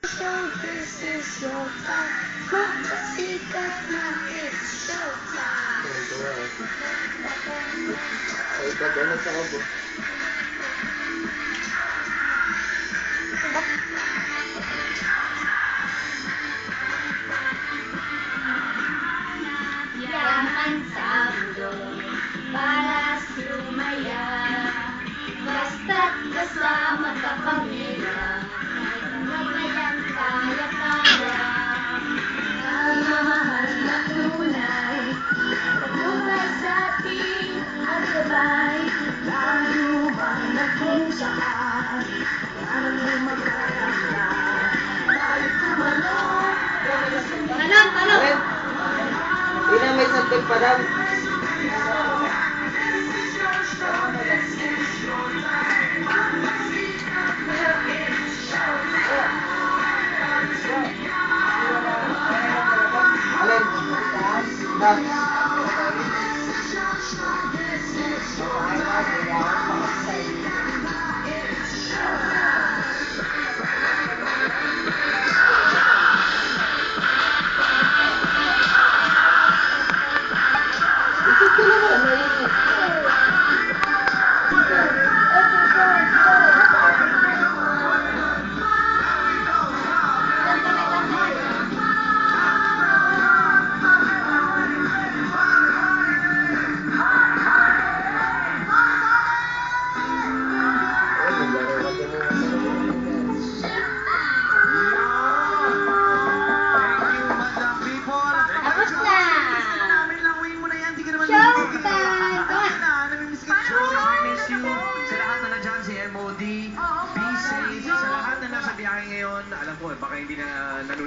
So this is your time. Magpasikat na, it's showtime. Ay, pag-ano sa ako. Yaman sa mundo para sumaya. Basta't kasama ka pamilya. Ano ba yan kaya-kaya? Ang mahal na tunay. Pagmumay sa ating at gabay. Lalo ba na kung saan? Ano mo magkakala? Bakit tumalong? Talong! Ina, may santag pa daw. Alin? Sa lahat na nandyan, si MOD, be safe. Sa lahat na nasa biyahe ngayon, alam ko, baka hindi na nanonood.